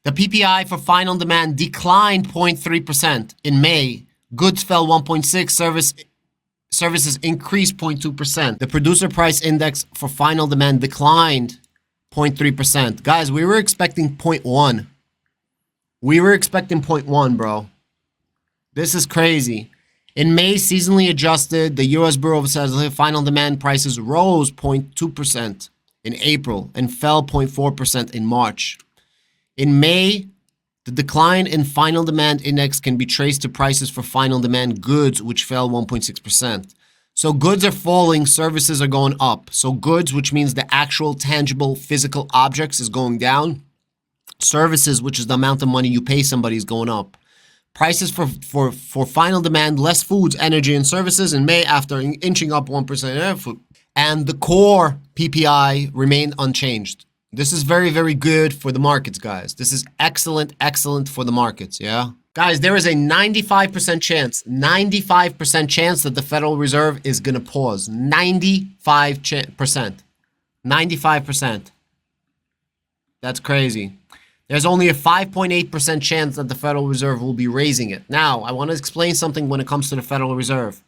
The PPI for final demand declined 0.3%. In May, goods fell 1.6%, services increased 0.2%. The producer price index for final demand declined 0.3%. Guys, we were expecting 0.1. We were expecting 0.1, bro. This is crazy. In May, seasonally adjusted, the U.S. Bureau of Statistics final demand prices rose 0.2% in April and fell 0.4% in March. In May, the decline in final demand index can be traced to prices for final demand goods, which fell 1.6%. So goods are falling, services are going up. So goods, which means the actual tangible physical objects, is going down. Services, which is the amount of money you pay somebody, is going up. Prices for final demand, less foods, energy, and services in May after inching up 1%. And the core PPI remained unchanged. This is very, very good for the markets, guys. This is excellent, excellent for the markets, yeah? Guys, there is a 95% chance that the Federal Reserve is going to pause. 95%. 95%. That's crazy. There's only a 5.8% chance that the Federal Reserve will be raising it. Now, I want to explain something when it comes to the Federal Reserve.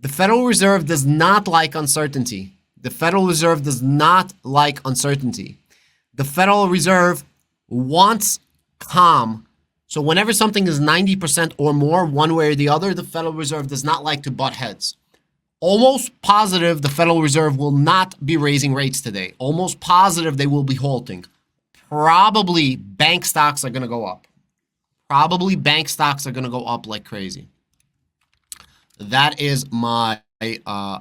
The Federal Reserve does not like uncertainty. The Federal Reserve does not like uncertainty. The Federal Reserve wants calm. So whenever something is 90% or more, one way or the other, the Federal Reserve does not like to butt heads. Almost positive the Federal Reserve will not be raising rates today. Almost positive they will be halting. Probably bank stocks are going to go up. Probably bank stocks are going to go up like crazy. That is my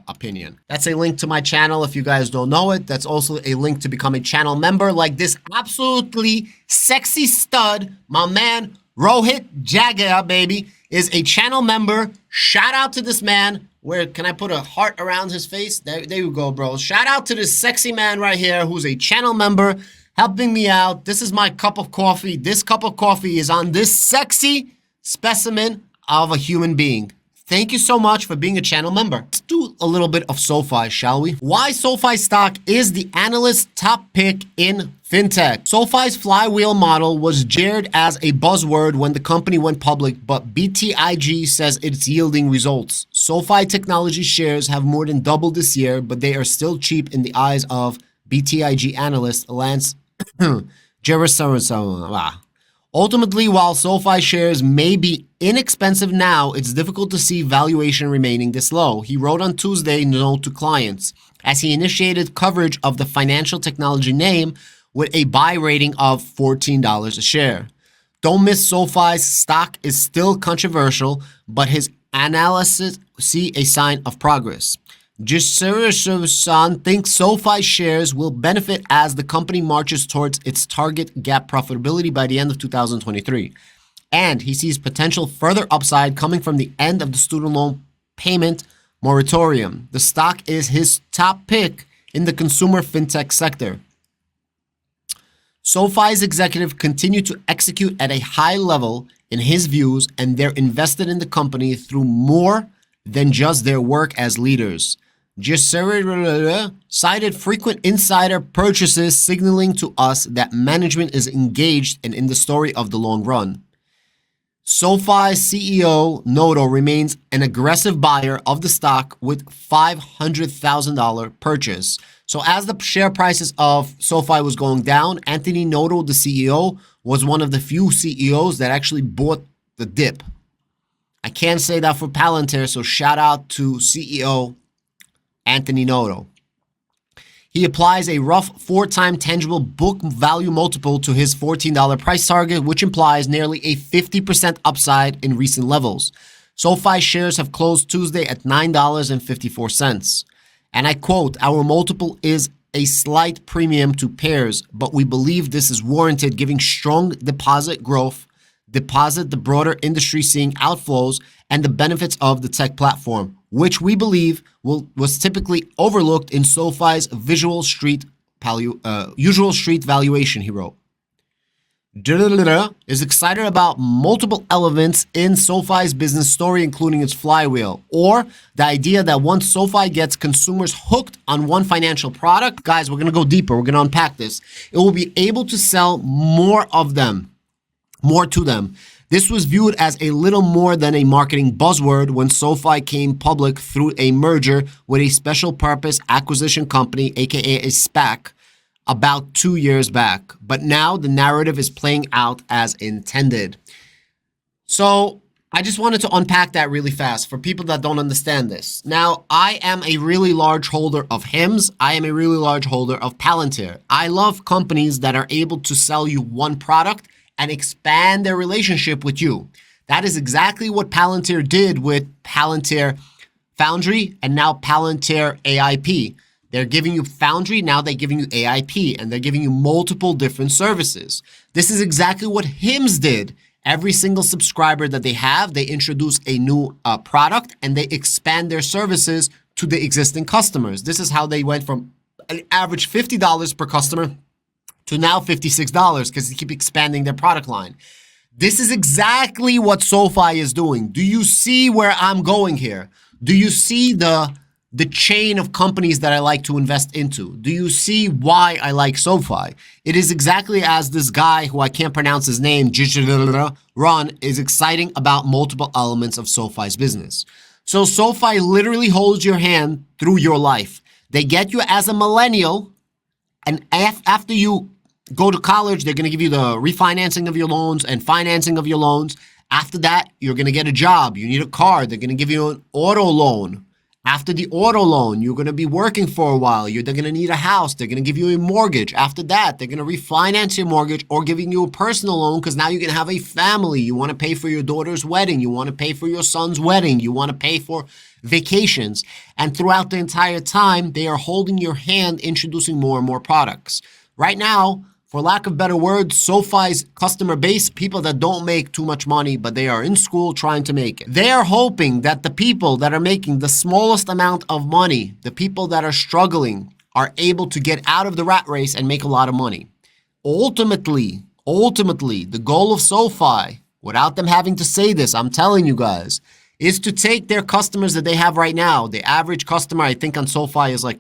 opinion. That's a link to my channel if you guys don't know it. That's also a link to become a channel member like this absolutely sexy stud, my man Rohit Jagia, baby, is a channel member. Shout out to this man. Where can I put a heart around his face? There you go, bro. Shout out to this sexy man right here who's a channel member helping me out. This is my cup of coffee. This cup of coffee is on this sexy specimen of a human being. Thank you so much for being a channel member. Let's do a little bit of SoFi, shall we? Why SoFi stock is the analyst's top pick in fintech. SoFi's flywheel model was jeered as a buzzword when the company went public, but BTIG says it's yielding results. SoFi technology shares have more than doubled this year, but they are still cheap in the eyes of BTIG analyst Lance Jerusalem. Ultimately, while SoFi shares may be inexpensive now, it's difficult to see valuation remaining this low. He wrote on Tuesday in a note to clients as he initiated coverage of the financial technology name with a buy rating of $14 a share. Don't miss SoFi's stock is still controversial, but his analysis see a sign of progress. Jisir thinks SoFi shares will benefit as the company marches towards its target GAAP profitability by the end of 2023. And he sees potential further upside coming from the end of the student loan payment moratorium. The stock is his top pick in the consumer fintech sector. SoFi's executives continue to execute at a high level in his views, and they're invested in the company through more than just their work as leaders. Jisir cited frequent insider purchases, signaling to us that management is engaged and in the story of the long run. SoFi CEO Noto remains an aggressive buyer of the stock with $500,000 purchase. So as the share prices of SoFi was going down, Anthony Noto, the CEO, was one of the few CEOs that actually bought the dip. I can't say that for Palantir, so shout out to CEO Anthony Noto. He applies a rough 4-time tangible book value multiple to his $14 price target, which implies nearly a 50% upside in recent levels. SoFi shares have closed Tuesday at $9.54. And I quote, "Our multiple is a slight premium to peers, but we believe this is warranted giving strong deposit growth, the broader industry seeing outflows, and the benefits of the tech platform, which we believe was typically overlooked in SoFi's usual street valuation," he wrote. Is excited about multiple elements in SoFi's business story, including its flywheel, or the idea that once SoFi gets consumers hooked on one financial product, guys, we're going to go deeper. We're going to unpack this. It will be able to sell more of them. more to them. This was viewed as a little more than a marketing buzzword when SoFi came public through a merger with a special purpose acquisition company, aka a SPAC, about 2 years back. But now the narrative is playing out as intended. So I just wanted to unpack that really fast for people that don't understand this. Now, I am a really large holder of HIMS. I am a really large holder of Palantir. I love companies that are able to sell you one product and expand their relationship with you. That is exactly what Palantir did with Palantir Foundry and now Palantir AIP. They're giving you Foundry, now they're giving you AIP, and they're giving you multiple different services. This is exactly what HIMS did. Every single subscriber that they have, they introduce a new product and they expand their services to the existing customers. This is how they went from an average $50 per customer to now $56 because they keep expanding their product line. This is exactly what SoFi is doing. Do you see where I'm going here? Do you see the chain of companies that I like to invest into? Do you see why I like SoFi? It is exactly as this guy who I can't pronounce his name, Ron, is exciting about multiple elements of SoFi's business. So SoFi literally holds your hand through your life. They get you as a millennial, and after you go to college, they're going to give you the refinancing of your loans and financing of your loans. After that, you're going to get a job. You need a car. They're going to give you an auto loan. After the auto loan, you're going to be working for a while. They're going to need a house. They're going to give you a mortgage. After that, they're going to refinance your mortgage or giving you a personal loan because now you're going to have a family. You want to pay for your daughter's wedding. You want to pay for your son's wedding. You want to pay for vacations. And throughout the entire time, they are holding your hand, introducing more and more products. Right now, for lack of better words, SoFi's customer base, people that don't make too much money, but they are in school trying to make it. They are hoping that the people that are making the smallest amount of money, the people that are struggling, are able to get out of the rat race and make a lot of money. Ultimately, the goal of SoFi, without them having to say this, I'm telling you guys, is to take their customers that they have right now. The average customer, I think, on SoFi is like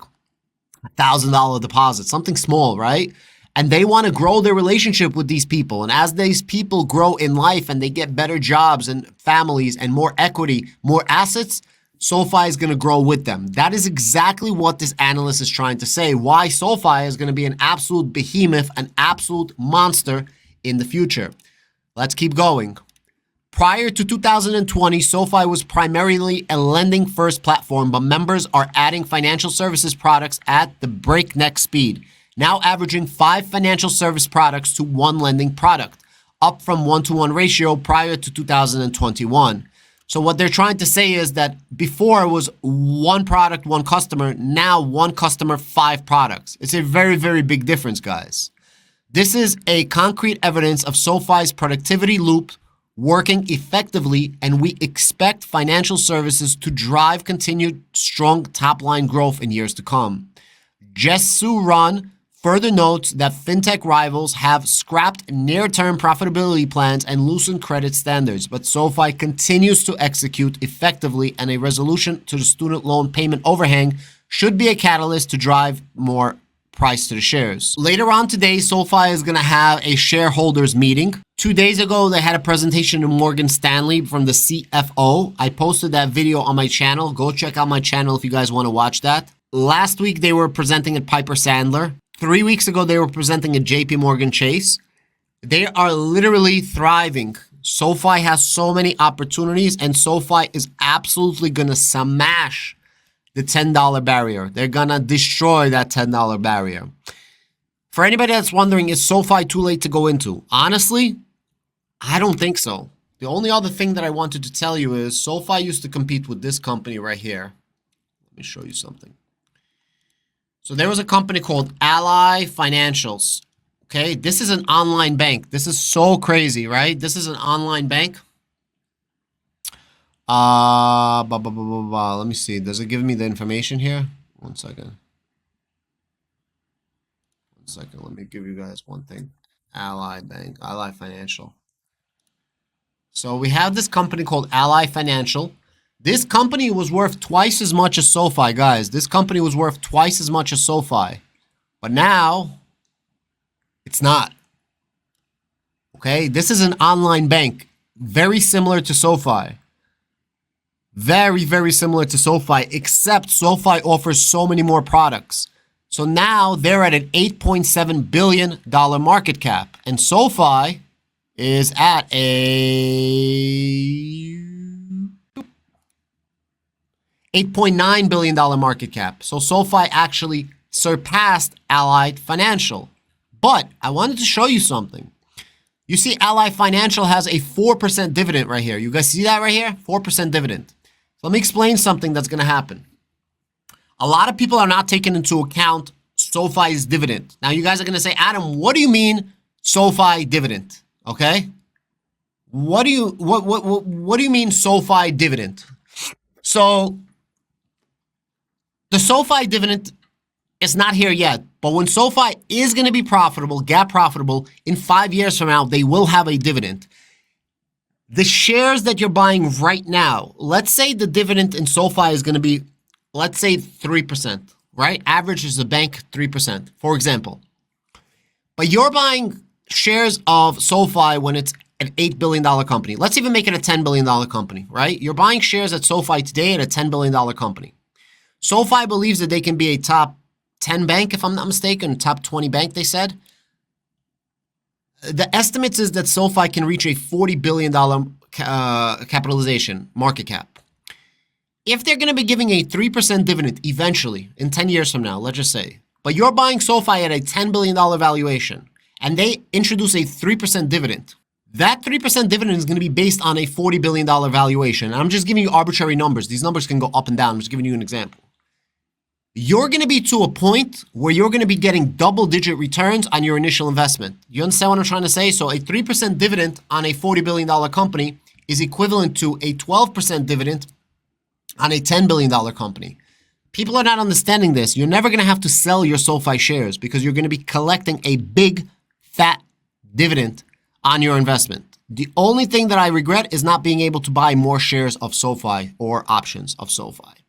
$1,000 deposit, something small, right? And they want to grow their relationship with these people. And as these people grow in life and they get better jobs and families and more equity, more assets, SoFi is going to grow with them. That is exactly what this analyst is trying to say. Why SoFi is going to be an absolute behemoth, an absolute monster in the future. Let's keep going. Prior to 2020, SoFi was primarily a lending first platform, but members are adding financial services products at the breakneck speed, now averaging 5 financial service products to 1 lending product, up from 1-to-1 ratio prior to 2021. So what they're trying to say is that before it was 1 product, 1 customer, now 1 customer, 5 products. It's a very, very big difference, guys. This is a concrete evidence of SoFi's productivity loop working effectively, and we expect financial services to drive continued strong top-line growth in years to come. Jesu Ron further notes that fintech rivals have scrapped near-term profitability plans and loosened credit standards, but SoFi continues to execute effectively, and a resolution to the student loan payment overhang should be a catalyst to drive more price to the shares. Later on today, SoFi is going to have a shareholders meeting. 2 days ago, they had a presentation to Morgan Stanley from the CFO. I posted that video on my channel. Go check out my channel if you guys want to watch that. Last week, they were presenting at Piper Sandler. 3 weeks ago, they were presenting at JP Morgan Chase. They are literally thriving. SoFi has so many opportunities, and SoFi is absolutely going to smash the $10 barrier. They're going to destroy that $10 barrier. For anybody that's wondering, is SoFi too late to go into? Honestly, I don't think so. The only other thing that I wanted to tell you is SoFi used to compete with this company right here. Let me show you something. So there was a company called Ally Financials. Okay, this is an online bank. This is so crazy, right? This is an online bank. Let me see. Does it give me the information here? One second. Let me give you guys one thing. Ally Bank, Ally Financial. So we have this company called Ally Financial. This company was worth twice as much as SoFi, guys. This company was worth twice as much as SoFi. But now, it's not. Okay, this is an online bank, very similar to SoFi. Very, very similar to SoFi, except SoFi offers so many more products. So now they're at an $8.7 billion market cap, and SoFi is at a $8.9 billion market cap. So SoFi actually surpassed Ally Financial. But I wanted to show you something. You see Ally Financial has a 4% dividend right here. You guys see that right here? 4% dividend. So let me explain something that's going to happen. A lot of people are not taking into account SoFi's dividend. Now you guys are going to say, Adam, what do you mean SoFi dividend? Okay? What do you mean SoFi dividend? So the SoFi dividend is not here yet, but when SoFi is going to be profitable, GAAP profitable, in 5 years from now, they will have a dividend. The shares that you're buying right now, let's say the dividend in SoFi is going to be, let's say 3%, right? Average is the bank 3%, for example. But you're buying shares of SoFi when it's an $8 billion company. Let's even make it a $10 billion company, right? You're buying shares at SoFi today at a $10 billion company. SoFi believes that they can be a top 10 bank, if I'm not mistaken, top 20 bank, they said. The estimates is that SoFi can reach a $40 billion capitalization, market cap. If they're going to be giving a 3% dividend eventually, in 10 years from now, let's just say, but you're buying SoFi at a $10 billion valuation, and they introduce a 3% dividend, that 3% dividend is going to be based on a $40 billion valuation. And I'm just giving you arbitrary numbers. These numbers can go up and down. I'm just giving you an example. You're going to be to a point where you're going to be getting double-digit returns on your initial investment. You understand what I'm trying to say? So a 3% dividend on a $40 billion company is equivalent to a 12% dividend on a $10 billion company. People are not understanding this. You're never going to have to sell your SoFi shares because you're going to be collecting a big, fat dividend on your investment. The only thing that I regret is not being able to buy more shares of SoFi or options of SoFi.